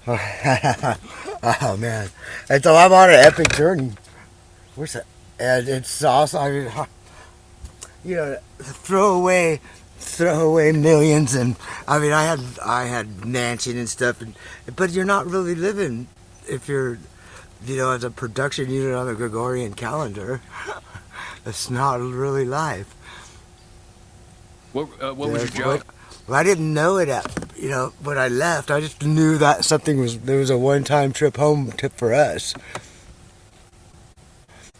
Oh man, and so I'm on an epic journey. Where's that? And it's awesome. I mean, throw away millions, and I mean, I had mansion and stuff, but you're not really living if you're, as a production unit on the Gregorian calendar. It's not really life. What was your There's what job? well, I didn't know it when I left. I just knew that there was a one-time trip home trip for us.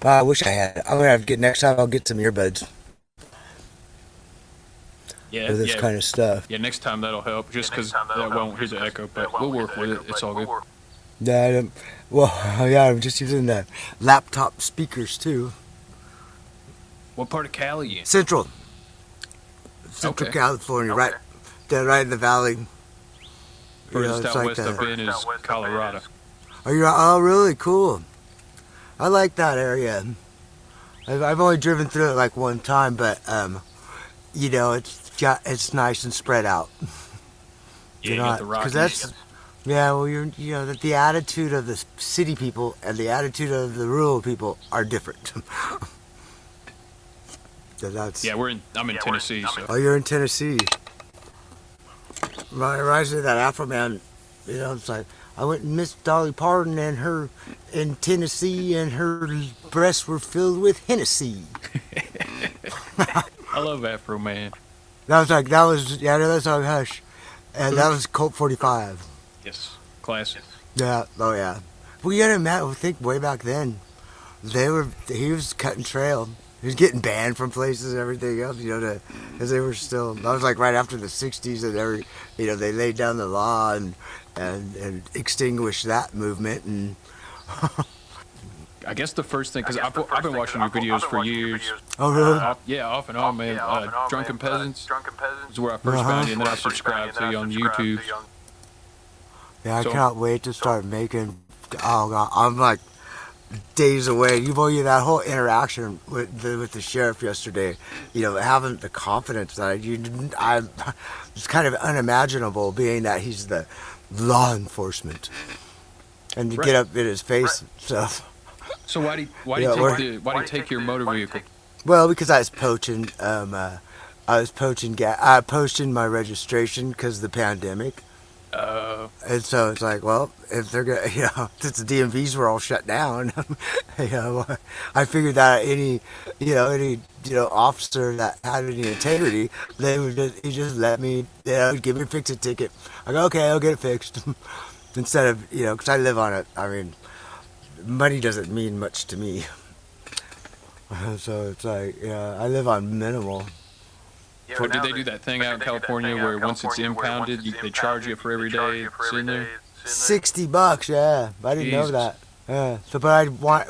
I wish I had. I'm gonna have to get next time. I'll get some earbuds Yeah, for this yeah, kind of stuff. yeah. Next time that'll help. Just because I won't hear the echo, but we'll work with it. It's all good. Yeah, well, yeah, I'm just using the laptop speakers too. What part of Cali you in? Central, Central Okay. California, right, right in the valley. Furthest It's out like west I've that. been is Colorado. Are you? Oh, really cool. I like that area. I've only driven through it like one time, but it's nice and spread out. Yeah, you got the Because Rockies. yeah, well, that the attitude of the city people and the attitude of the rural people are different. So that's Yeah, I'm in Tennessee, so oh, you're in Tennessee. Reminds me of that Afro man. It's like I went and missed Dolly Parton and her in Tennessee, and her breasts were filled with Hennessy. I love Afro Man. That was yeah, that's like Hush, and that was Colt 45. Yes, classic. Yeah, oh yeah. Well, you gotta think way back then. He was cutting trail. He was getting banned from places and everything else, because they were still. That was like right after the '60s, and they laid down the law and extinguished that movement. And I guess the first thing, because I've been watching your videos for years. oh really? Yeah, off and on, man. Drunken Peasants is where I Uh first found you, and then I subscribed to you on YouTube. Yeah, I So cannot wait to start making. Oh god, I'm like days away. That whole interaction with the sheriff yesterday, having the confidence that I it's kind of unimaginable, being that he's the law enforcement, and to right. get up in his face and stuff. So why do you take your motor vehicle? Well, because I was poaching, I posting my registration because of the pandemic. Uh, And so it's like, well, if they're gonna, since the DMVs were all shut down, I figured that officer that had any integrity, he just let me, give me a fix it ticket. I go, okay, I'll get it fixed. Instead of, because I live on it. I mean, money doesn't mean much to me. So it's like, I live on minimal. Or did they do that thing out in California where once it's impounded, they charge you for every day it's in there? $60, yeah. I didn't know Jesus. that. Yeah.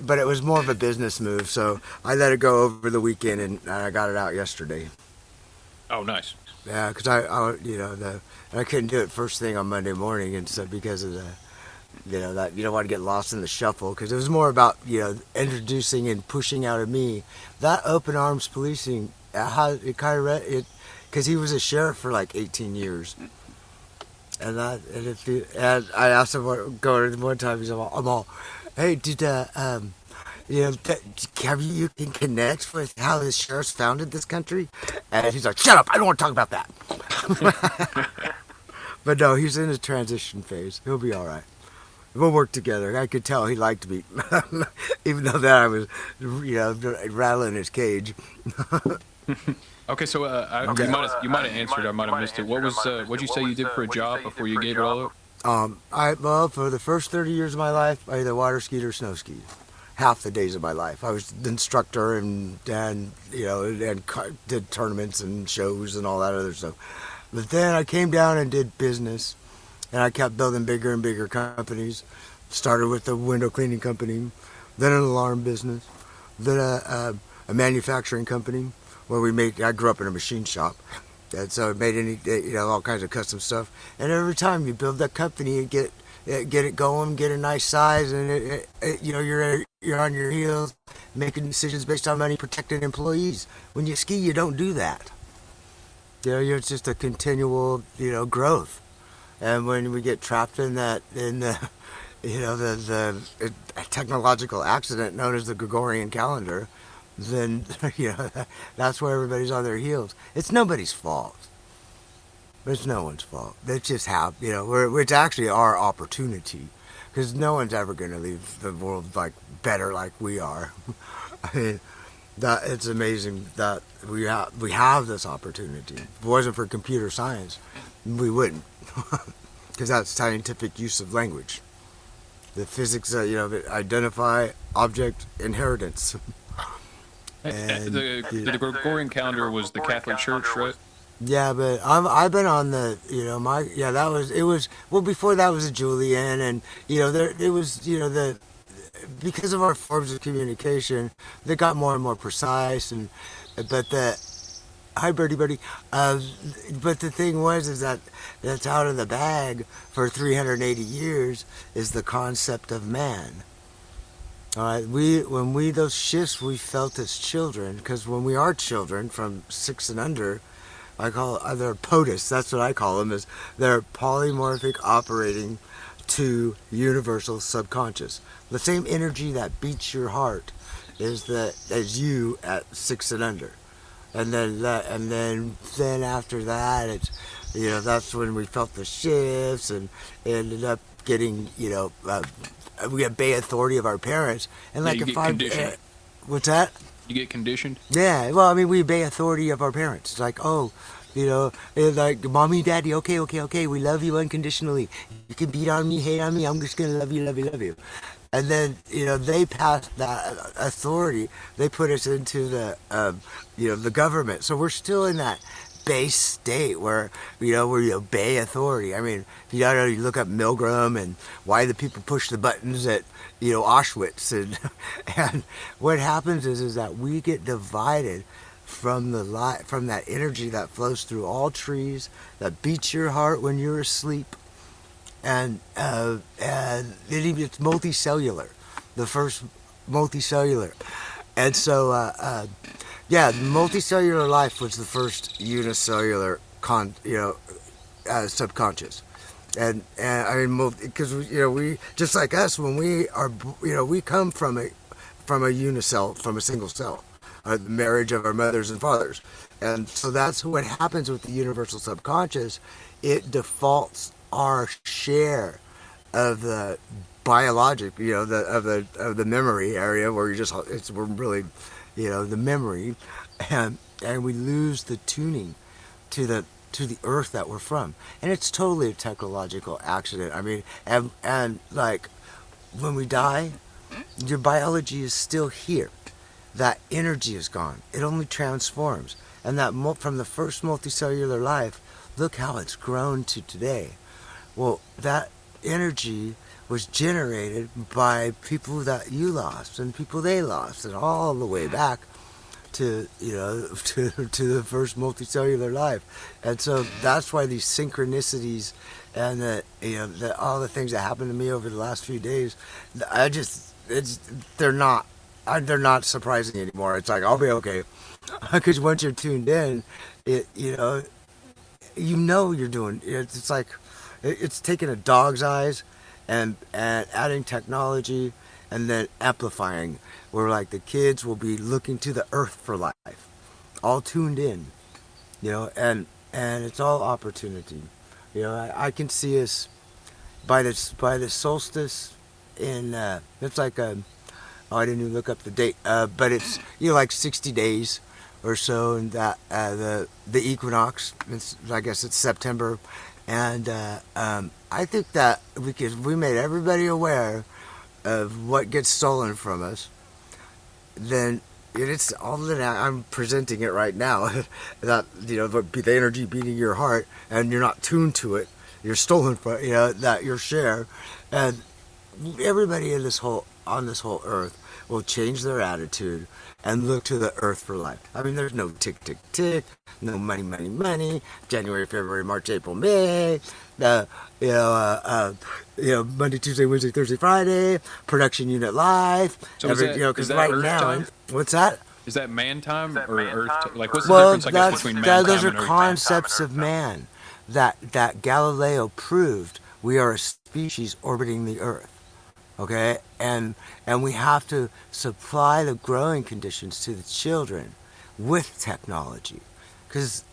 But it was more of a business move, so I let it go over the weekend, and I got it out yesterday. Oh, nice. Yeah, because I couldn't do it first thing on Monday morning, and so because of the, that you don't want to get lost in the shuffle, because it was more about introducing and pushing out of me that open arms policing. How it kind of it, because he was a sheriff for like 18 years. And I asked him one time. I'm all, hey, have you can connect with how the sheriffs founded this country? And he's like, shut up, I don't want to talk about that. But no, he's in his transition phase. He'll be all right. We'll work together. I could tell he liked me, even though that I was, rattling his cage. Okay, so you might have answered. I might have missed it. What'd you say you did for a job before you gave it all up? For the first 30 years of my life, I either water skied or snow skied. Half the days of my life, I was the instructor and did tournaments and shows and all that other stuff. But then I came down and did business, and I kept building bigger and bigger companies. Started with a window cleaning company, then an alarm business, then a manufacturing company where I grew up in a machine shop. And so it made all kinds of custom stuff. And every time you build that company, you get it going, get a nice size, and you're on your heels, making decisions based on money, protecting employees. When you ski, you don't do that. It's just a continual growth. And when we get trapped in that, in the, the technological accident known as the Gregorian calendar, then that's where everybody's on their heels. It's nobody's fault. It's no one's fault. It's just how it's actually our opportunity, because no one's ever going to leave the world like better like we are. I mean, that it's amazing that we have this opportunity. If it wasn't for computer science, we wouldn't, because that's scientific use of language. The physics, identify object inheritance. And the Gregorian calendar was the Catholic Church, right? Yeah, but I've been on the it was well before that was a Julian, and there it was the because of our forms of communication they got more and more precise, and but the hi birdie, but the thing was is that's out of the bag for 380 years is the concept of man. All right, when those shifts we felt as children, because when we are children from 6 and under, I call they're POTUS. That's what I call them. Is they're polymorphic operating to universal subconscious. The same energy that beats your heart is as you at 6 and under, and then after that it's that's when we felt the shifts and ended up getting we obey authority of our parents, and Yeah, like you if get I conditioned. what's that? You get conditioned. Yeah, well, I mean, we obey authority of our parents. It's like, oh, it's like mommy, daddy, okay, we love you unconditionally. You can beat on me, hate on me, I'm just gonna love you, love you, love you. And then they passed that authority. They put us into the government. So we're still in that base state where where you obey authority. I mean, if you look up Milgram and why the people push the buttons at Auschwitz, and and what happens is that we get divided from from that energy that flows through all trees, that beats your heart when you're asleep, and it's multicellular, the first multicellular, and so yeah, multicellular life was the first unicellular subconscious. And I mean, because we just like us, when we are we come from a unicell, from a single cell, the marriage of our mothers and fathers, and so that's what happens with the universal subconscious. It defaults our share of the biologic, of the memory area where we're really, the memory, and we lose the tuning to the earth that we're from, and it's totally a technological accident. I mean, and like when we die, your biology is still here. That energy is gone. It only transforms, and that from the first multicellular life, look how it's grown to today. Well, that energy was generated by people that you lost and people they lost, and all the way back to to the first multicellular life. And so that's why these synchronicities and all the things that happened to me over the last few days, they're not surprising anymore. It's like, I'll be okay, because once you're tuned in, you're doing it's like it's taking a dog's eyes and adding technology and then amplifying, where like the kids will be looking to the earth for life, all tuned in, and it's all opportunity. I can see us by the solstice in it's like I didn't even look up the date, but it's like 60 days or so, and that the equinox, I guess it's September, and I think that we made everybody aware of what gets stolen from us, then it's all that I'm presenting it right now. That the energy beating your heart, and you're not tuned to it. You're stolen from that your share, and everybody on this whole earth will change their attitude and look to the earth for life. I mean, there's no tick, tick, tick, no money, money, money. January, February, March, April, May. Monday, Tuesday, Wednesday, Thursday, Friday. Production unit life. So Because is that right Earth now, time? what's that? Is that man time or Earth? Like, what's the Well, difference? I guess between man those time are and Earth time? concepts of man. that Galileo proved we are a species orbiting the Earth. Okay, and we have to supply the growing conditions to the children with technology, because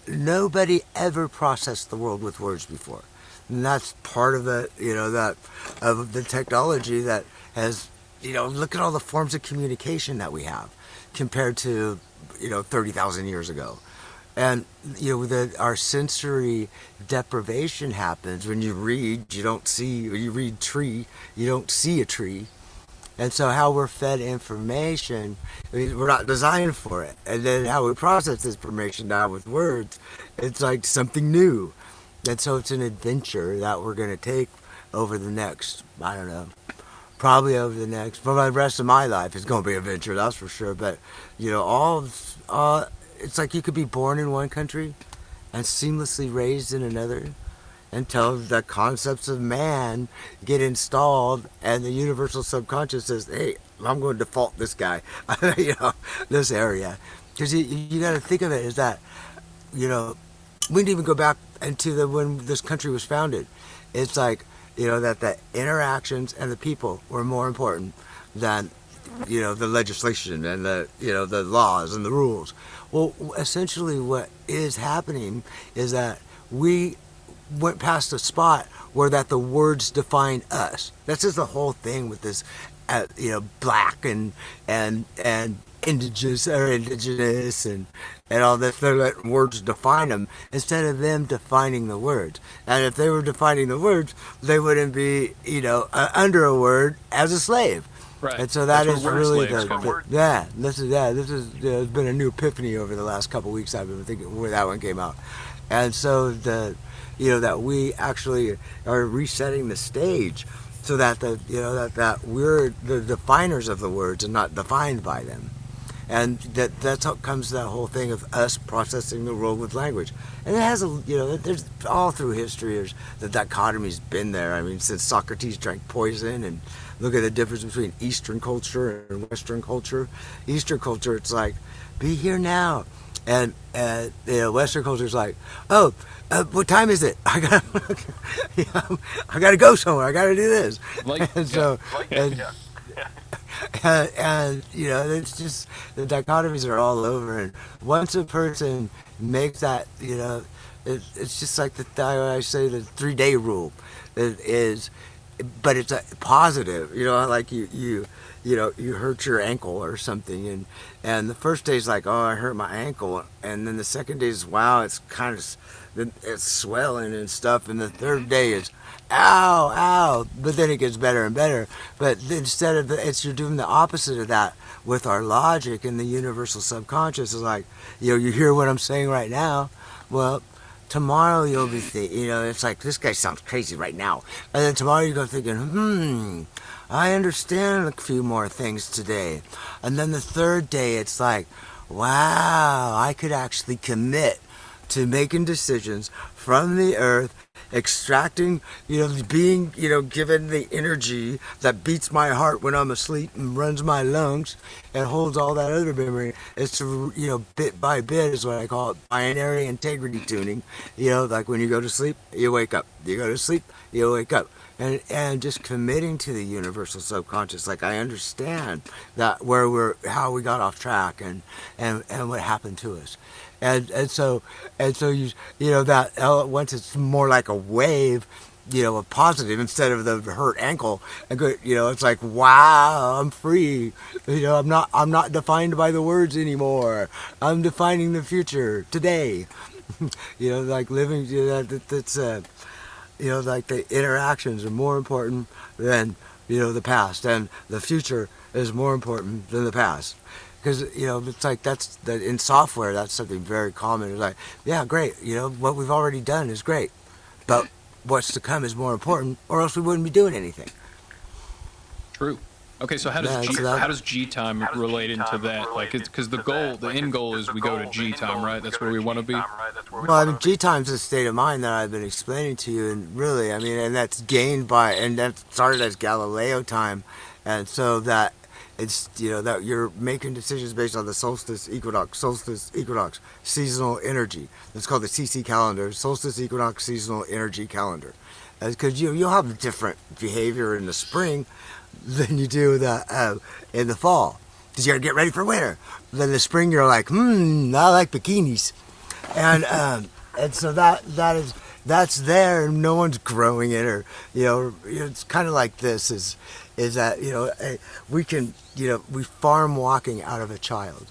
nobody ever processed the world with words before, and that's part of the that of the technology that has look at all the forms of communication that we have compared to 30,000 years ago. And our sensory deprivation happens when you read. You don't see. When you read tree, you don't see a tree. And so how we're fed information, I mean, we're not designed for it. And then how we process this information now with words, it's like something new. And so it's an adventure that we're going to take over the next, I don't know, probably over the next, for the rest of my life, it's going to be an adventure, that's for sure. But, it's like you could be born in one country and seamlessly raised in another until the concepts of man get installed and the universal subconscious says, hey, I'm going to default this guy, this area. Because you got to think of it as that, we didn't even go back into when this country was founded. It's like, that the interactions and the people were more important than the legislation and the laws and the rules. Well, essentially what is happening is that we went past a spot where that the words define us. That's just the whole thing with this, black and indigenous and all this. They're letting words define them instead of them defining the words. And if they were defining the words, they wouldn't be under a word as a slave. Right. And so that is really slaves this is there's been a new epiphany over the last couple of weeks. I've been thinking where that one came out. And so that we actually are resetting the stage so that that we're the definers of the words and not defined by them. And that's how comes that whole thing of us processing the world with language. And it has there's all through history, the dichotomy's been there. I mean, since Socrates drank poison, and look at the difference between Eastern culture and Western culture. Eastern culture, it's like, be here now. And Western culture is like, oh, what time is it? I gotta go somewhere. I gotta do this. And it's just the dichotomies are all over. And once a person makes that, it's just like I say the 3-day rule. It is, but it's a positive. Like you hurt your ankle or something, and the first day is like, oh, I hurt my ankle, and then the second day is, wow, it's kind of it's swelling and stuff, and the third day is, ow, ow, but then it gets better and better. But instead of you're doing the opposite of that with our logic, and the universal subconscious is like, you hear what I'm saying right now, well, tomorrow you'll be it's like, this guy sounds crazy right now, and then tomorrow you go thinking, I understand a few more things today, and then the third day it's like, wow, I could actually commit to making decisions from the earth, extracting, being, given the energy that beats my heart when I'm asleep and runs my lungs and holds all that other memory. It's to, bit by bit is what I call it, binary integrity tuning. Like when you go to sleep, you wake up. You go to sleep, you wake up. And just committing to the universal subconscious, like I understand that how we got off track and what happened to us. And so that once it's more like a wave, a positive instead of the hurt ankle, and it's like, wow, I'm free. I'm not defined by the words anymore. I'm defining the future today. Like living. That's like the interactions are more important than the past, and the future is more important than the past. Because it's like in software, that's something very common. It's like, yeah, great, what we've already done is great, but what's to come is more important, or else we wouldn't be doing anything. True. Okay, so how does G time relate into that? Like, because the end goal is we go to G time, right? That's where we want to be. Well, I mean, G time's a state of mind that I've been explaining to you, and really, I mean, and that's gained and that started as Galileo time, and so that it's, that you're making decisions based on the solstice, equinox, seasonal energy. It's called the CC calendar, solstice, equinox, seasonal energy calendar. Because you'll have different behavior in the spring than you do in the fall. Because you got to get ready for winter. Then in the spring you're like, I like bikinis, and so that's there, and no one's growing it, or it's kind of like this is that we can we farm walking out of a child,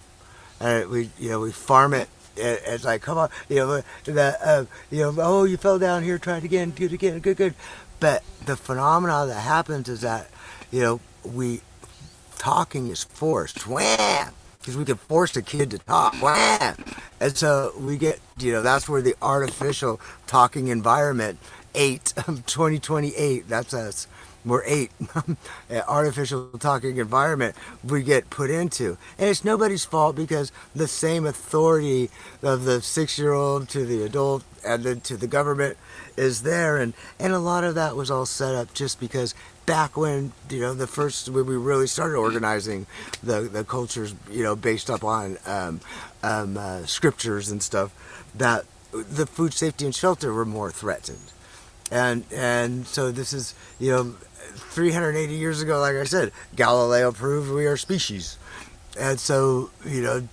and we farm it. It's like, come on, oh, you fell down here, try it again, do it again, good. But the phenomena that happens is that we talking is forced, wham, because we can force a kid to talk, wham, and so we get that's where the artificial talking environment 2028, that's us. We're 8. Artificial talking environment we get put into. And it's nobody's fault, because the same authority of the 6-year-old to the adult and then to the government is there. And a lot of that was all set up just because back when, when we really started organizing the cultures, based upon scriptures and stuff, that the food safety and shelter were more threatened. And so this is, 380 years ago, like I said, Galileo proved we are species. And so, we're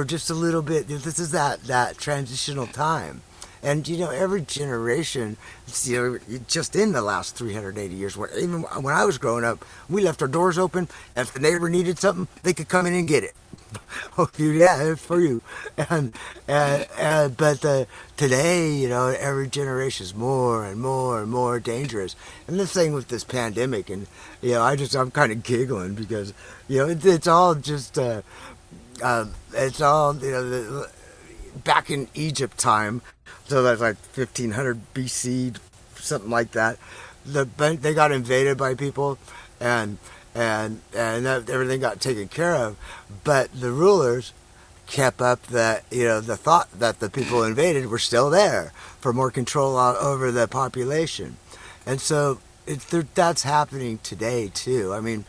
just a little bit, this is that transitional time. And, every generation, just in the last 380 years, where even when I was growing up, we left our doors open. If the neighbor needed something, they could come in and get it. Yeah, for you. But today, every generation is more and more and more dangerous. And this thing with this pandemic, and I'm kind of giggling because it's all just it's all back in Egypt time, so that's like 1500 BC, something like that. They got invaded by people, and everything got taken care of, but the rulers kept up that the thought that the people invaded were still there for more control over the population. And so that's happening today too. I mean,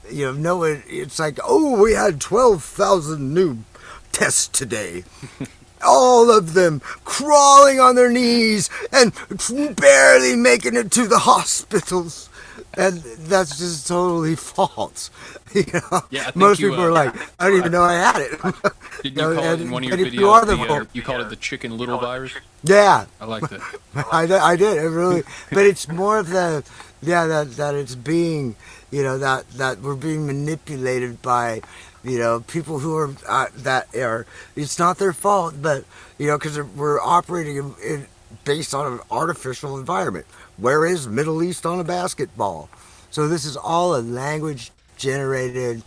it's like, oh, we had 12,000 new tests today. All of them crawling on their knees and barely making it to the hospitals. And that's just totally false. Yeah, most people are like, I don't even know I had it. Didn't you call it in one of your videos? You called it the chicken little virus? Yeah, I liked it. I did. It really, but it's more of that it's being, that we're being manipulated by, people who are it's not their fault, but because we're operating based on an artificial environment. Where is Middle East on a basketball? So this is all a language generated,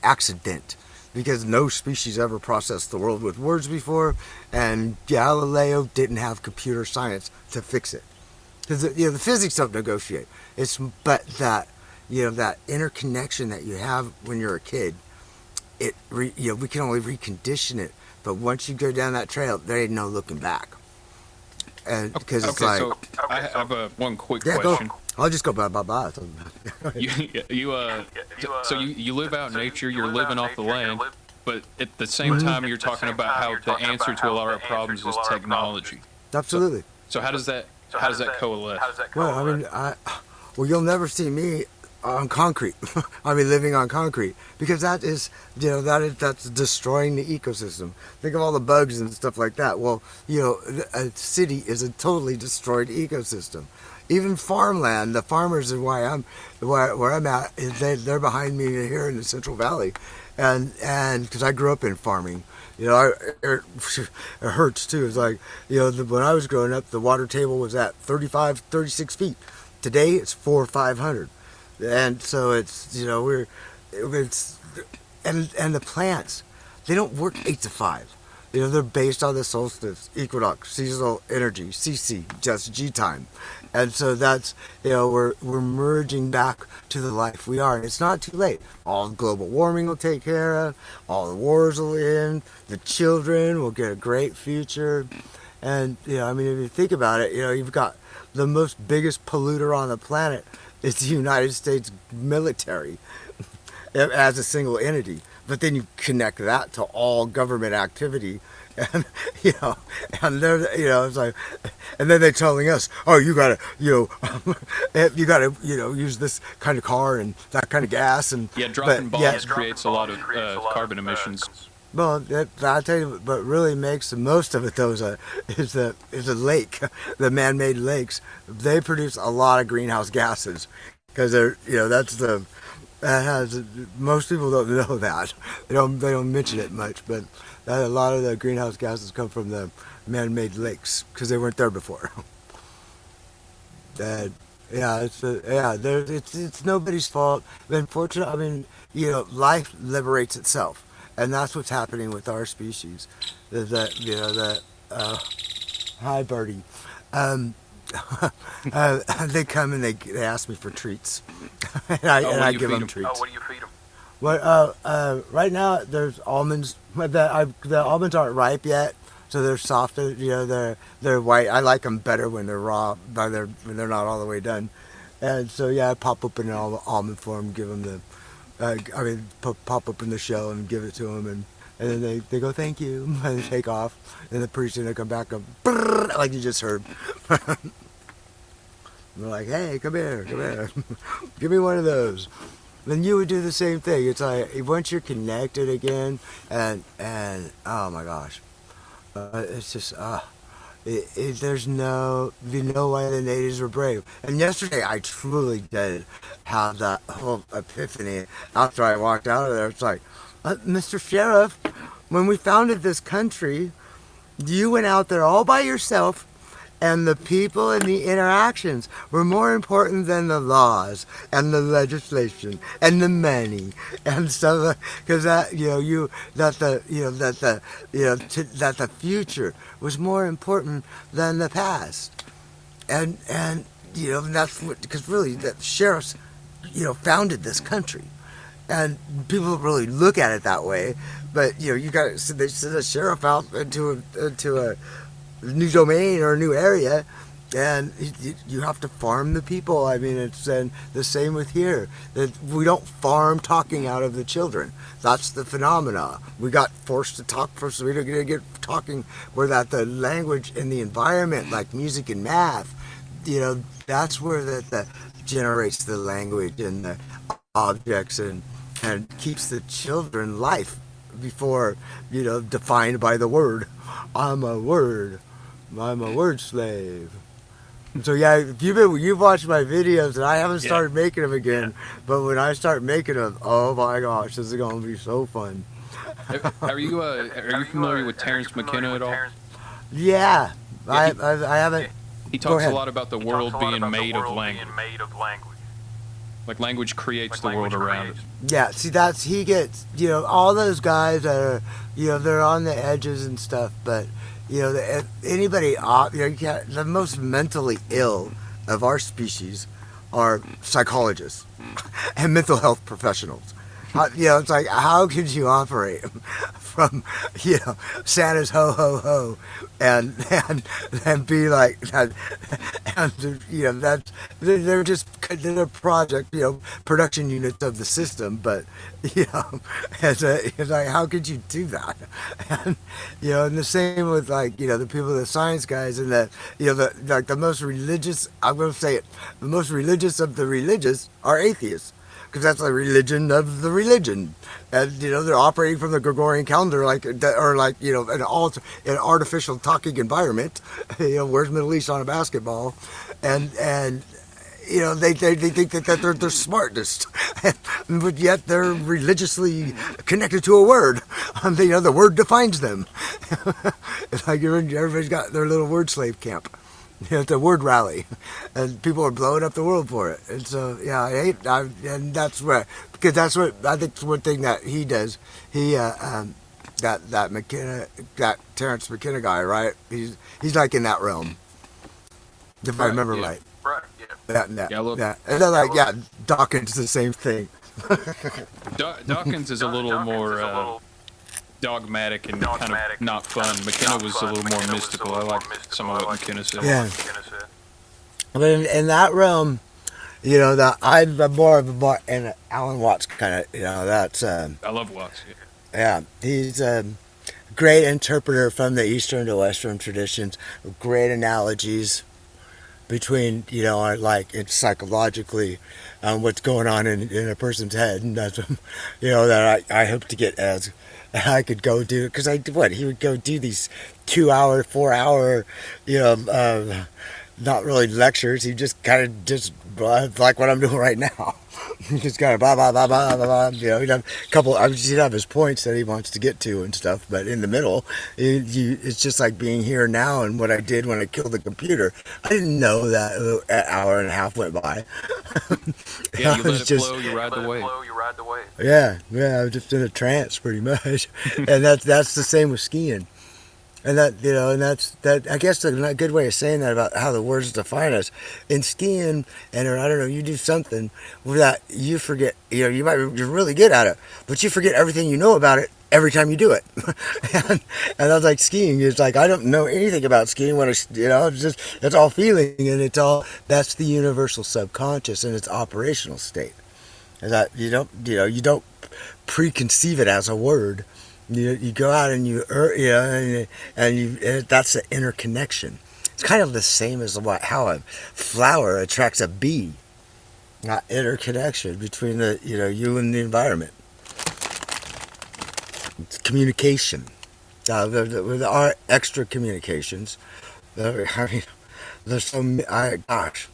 accident, because no species ever processed the world with words before, and Galileo didn't have computer science to fix it. Because the physics don't negotiate. But that that interconnection that you have when you're a kid, we can only recondition it. But once you go down that trail, there ain't no looking back. And because it's like, so I have one quick question. Go. I'll just go bye. So you live out in nature. You're living off the land, but at the same time, you're talking about how the answer to a lot of our problems is technology. Absolutely. So how does that coalesce? Well, I mean, you'll never see me on concrete. I mean, living on concrete, because that's destroying the ecosystem. Think of all the bugs and stuff like that. Well, a city is a totally destroyed ecosystem. Even farmland, the farmers are where I'm at. They're behind me here in the Central Valley, and because I grew up in farming. It hurts too. It's like, when I was growing up, the water table was at 36 feet. Today, it's 400 or 500. And so it's, and the plants, they don't work 8 to 5. They're based on the solstice, equinox, seasonal energy, CC, just G time. And so that's, we're merging back to the life we are. And it's not too late. All global warming will take care of, all the wars will end, the children will get a great future. And, if you think about it, you've got the most biggest polluter on the planet is the United States military as a single entity. But then you connect that to all government activity, and and they're, it's like, and then they're telling us, oh, you gotta, you gotta, use this kind of car and that kind of gas, and yeah, dropping bombs creates a lot of carbon emissions. Well, I tell you, what really makes the most of it though is a lake, the man-made lakes. They produce a lot of greenhouse gases because they're, that's the. That has, most people don't know that. They don't mention it much, but a lot of the greenhouse gases come from the man-made lakes because they weren't there before. It's nobody's fault. Unfortunately, I mean, life liberates itself, and that's what's happening with our species. Hi, Birdie. They come and they ask me for treats, and I give them treats. Oh, what do you feed them? Well, right now there's almonds. The almonds aren't ripe yet, so they're soft. They're white. I like them better when they're raw, when they're not all the way done. And so I pop open an almond for them, give them pop open the shell and give it to them, and then they go thank you, and they take off, and then pretty soon they come back and like you just heard. They're like, hey, come here, give me one of those. Then you would do the same thing. It's like once you're connected again, and oh my gosh, it's just there's no, why the natives were brave. And yesterday I truly did have that whole epiphany after I walked out of there. It's like, Mr. Sheriff, when we founded this country, you went out there all by yourself, and the people and the interactions were more important than the laws and the legislation and the money and stuff. Because that the future was more important than the past, and that's what, because really the sheriffs founded this country. And people don't really look at it that way, but you got they send a sheriff out into a new domain or a new area, and you have to farm the people. I mean, it's the same with here. That we don't farm talking out of the children. That's the phenomena. We got forced to talk first, so we don't get talking. Where that the language and the environment, like music and math, that's where that generates the language and the objects and keeps the children life before defined by the word. I'm a word slave. So if you've watched my videos, and I haven't started making them again, but when I start making them, oh my gosh, this is going to be so fun. Are you familiar with Terence McKenna at all? Yeah, I haven't. He talks a lot about the world being made of language. Like language creates the world around it. Yeah, see, he gets, all those guys that are, they're on the edges and stuff, but, anybody, the most mentally ill of our species are psychologists and mental health professionals. It's like, how could you operate from, Santa's ho ho ho, and be like that, and that's they're project, production units of the system, but it's like, how could you do that? And and the same with like the people, the science guys, and the the most religious. I'm going to say it. The most religious of the religious are atheists. Because that's the religion of the religion, and they're operating from the Gregorian calendar, an artificial talking environment. Where's Middle East on a basketball, and they think that they're smartest, but yet they're religiously connected to a word. The word defines them. It's like everybody's got their little word slave camp. It's a word rally, and people are blowing up the world for it. And so, and that's what I think. One thing that he does, that McKenna, that Terence McKenna guy, right? He's like in that realm, if I remember right. Right. Yeah. And then Dawkins the same thing. Dawkins is a little more dogmatic and kind of not fun. McKenna was a little more mystical. I like some of what McKenna said. Yeah. But in that realm, that I'm more of a and Alan Watts kind of, that's I love Watts. yeah, he's a great interpreter from the Eastern to Western traditions, great analogies between, like it's psychologically, what's going on in a person's head, and that's, that I hope to get as I could go do, because he would go do these 2 hour, 4 hour, you know, not really lectures. He just kind of just like what I'm doing right now. He just kind of blah blah blah blah blah blah. He'd have a couple. He'd have his points that he wants to get to and stuff. But in the middle, it's just like being here now and what I did when I killed the computer. I didn't know that an hour and a half went by. Yeah, you let it flow. You ride the wave. Yeah, I was just in a trance pretty much, and that's the same with skiing. And that's that. I guess a good way of saying that about how the words define us in skiing, and or I don't know, you do something that you forget. You're really good at it, but you forget everything you know about it every time you do it. and I was like, skiing is like I don't know anything about skiing when it's it's all feeling, and that's the universal subconscious in its operational state. Is that you don't preconceive it as a word. You go out and that's the interconnection. It's kind of the same as how a flower attracts a bee. Not interconnection between you and the environment. It's communication. There are extra communications. I mean, there's so gosh.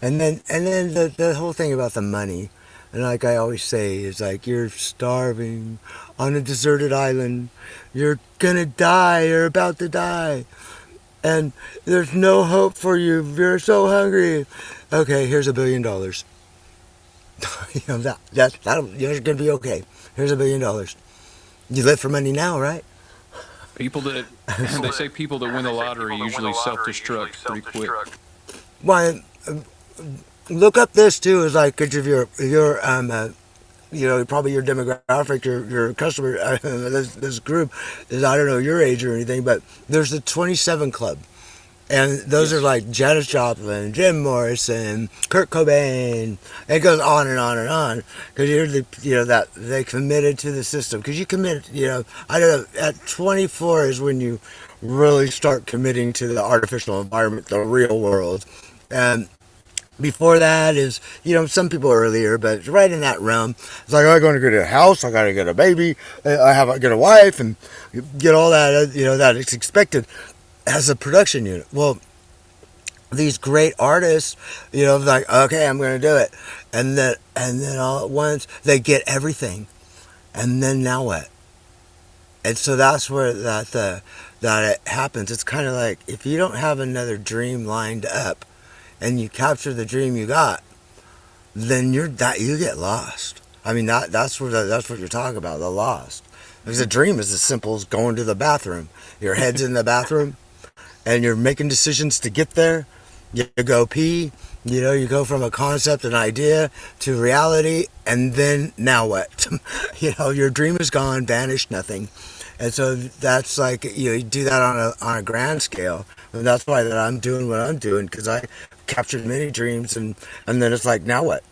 and then the whole thing about the money. And like I always say, is like you're starving on a deserted island. You're gonna die. You're about to die. And there's no hope for you. You're so hungry. Okay, here's $1 billion. You're gonna be okay. Here's $1 billion. You live for money now, right? People that they say people that win the lottery usually self-destruct pretty quick. Why? Look up this too. Is like because of your probably your demographic, your customer. This group is I don't know your age or anything, but there's the 27 Club, and those are like Janis Joplin, Jim Morrison, Kurt Cobain. It goes on and on and on because you're that they committed to the system because you commit. I don't know. At 24 is when you really start committing to the artificial environment, the real world, and before that is, some people earlier, but right in that realm. It's like, I'm going to get a house, I got to get a baby, get a wife, and get all that, that it's expected as a production unit. Well, these great artists, like, okay, I'm going to do it. And then all at once, they get everything. And then now what? And so that's where that it happens. It's kind of like, if you don't have another dream lined up, and you capture the dream you got, then you get lost. I mean that's what you're talking about, the lost. Because a dream is as simple as going to the bathroom. Your head's in the bathroom, and you're making decisions to get there. You go pee. You go from a concept, an idea, to reality, and then now what? Your dream is gone, vanished, nothing. And so that's like you do that on a grand scale, and that's why that I'm doing what I'm doing because I captured many dreams, and then it's like now what?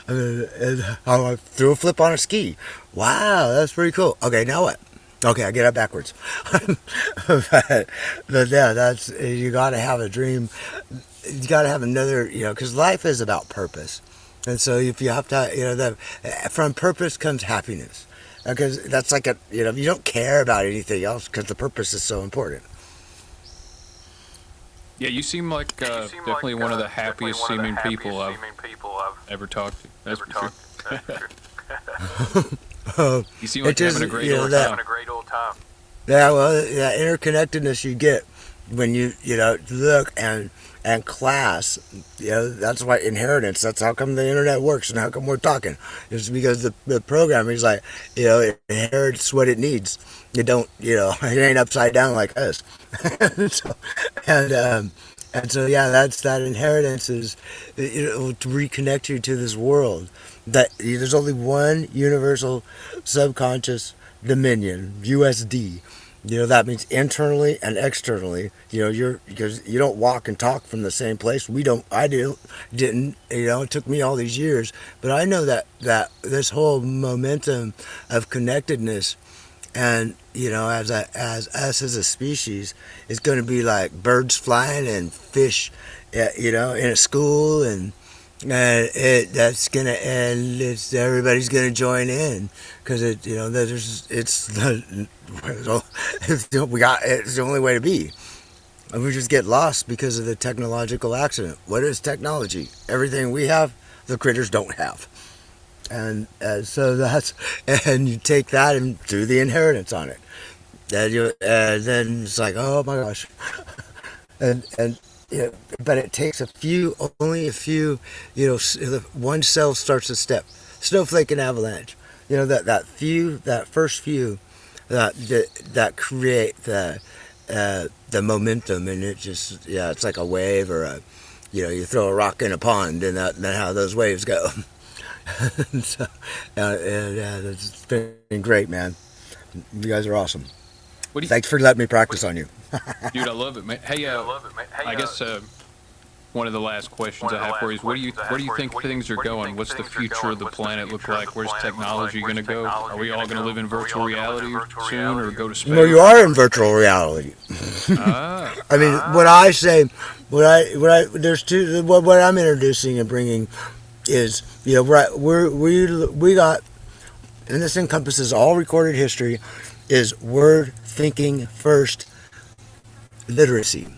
I threw a flip on a ski. Wow, that's pretty cool. Okay, now what? Okay, I get up backwards. but yeah, that's you got to have a dream. You got to have another, because life is about purpose, and so if you have to, from purpose comes happiness. Because that's like you don't care about anything else because the purpose is so important. Yeah, you seem like definitely one of the happiest seeming people I've ever talked to. That's for sure. You seem like you're having a great old time. Yeah, well, that interconnectedness you get when you look and class, that's why inheritance. That's how come the internet works and how come we're talking. It's because the programming is like, it inherits what it needs. You don't, it ain't upside down like us. And so yeah, that inheritance is to reconnect you to this world. That there's only one universal subconscious dominion, USD. That means internally and externally. Because you don't walk and talk from the same place. We don't. I didn't. It took me all these years, but I know that this whole momentum of connectedness, and as us as a species, is going to be like birds flying and fish, in a school, and that's gonna, and everybody's gonna join in, because it's the only way to be. And we just get lost because of the technological accident. What is technology? Everything we have, the critters don't have. And so and you take that and do the inheritance on it. And then it's like, oh my gosh. and but it takes only a few, one cell starts a step. Snowflake and avalanche. That first few that create the momentum, and it just, it's like a wave, or you throw a rock in a pond, and that's how those waves go. So, it's been great, man. You guys are awesome. Thanks for letting me practice on you. Dude, I love it, man. Hey, I guess one of the last questions I have for you is, where do you think things are going? What's the future of the planet look like? Where's technology going to go? Are we all going to live in virtual reality soon, or go to space? No, you are in virtual reality. I mean, what I say, there's two. What I'm introducing and bringing is, we got, and this encompasses all recorded history, is word thinking first literacy.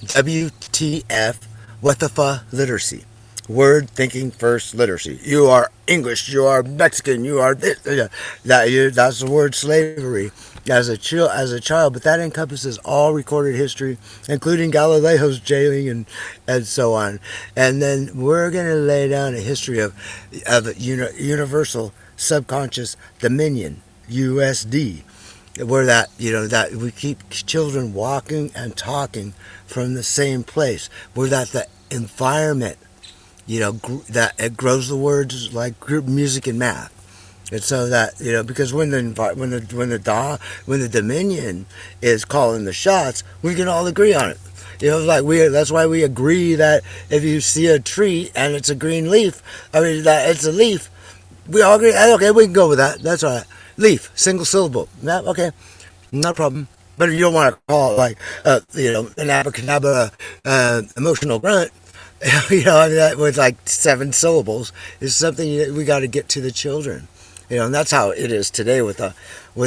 WTF, what the fuck literacy. Word thinking first literacy. You are English, you are Mexican, you are this, that's the word slavery as a child, but that encompasses all recorded history, including Galileo's jailing and so on. And then we're going to lay down a history of universal subconscious dominion, USD, where that we keep children walking and talking from the same place, where that the environment, that it grows the words like group music and math. And so that, because when the Dominion is calling the shots, we can all agree on it. That's why we agree that if you see a tree and it's a green leaf, that it's a leaf, we all agree. Okay, we can go with that. That's all right. Leaf, single syllable. Yeah, okay, no problem. But you don't want to call it like, an abracadabra emotional grunt. That with like 7 syllables is something that we got to get to the children. And that's how it is today with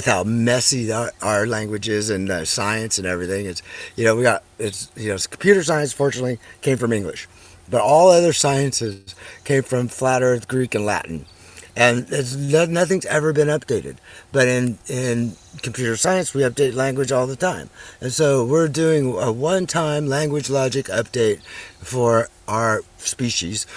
how messy our language is, and science and everything. It's computer science, fortunately, came from English, but all other sciences came from flat Earth, Greek, and Latin. And nothing's ever been updated. But in computer science, we update language all the time. And so we're doing a one-time language logic update for our species.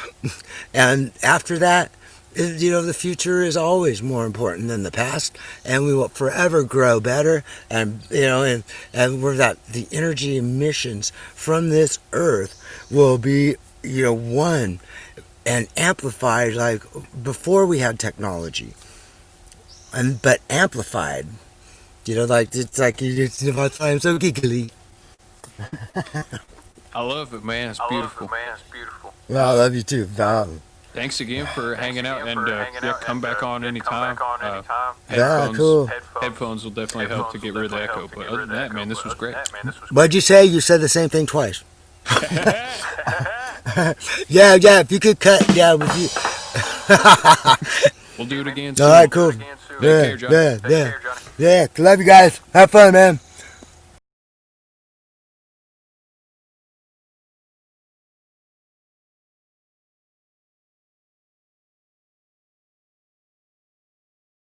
And after that, the future is always more important than the past, and we will forever grow better. And we're the energy emissions from this earth will be one and amplified, like before we had technology, but amplified. It's like I'm so giggly. I love it, man. It's beautiful. Well, I love you too, Val. Thanks again for hanging out, and come back on anytime. Cool. Headphones will definitely help to get rid of the echo. But other than that, man, this was great. What'd you say? You said the same thing twice. Yeah. If you could cut, with you. We'll do it again soon. All right, cool. Take care, Johnny. Yeah. Love you guys. Have fun, man.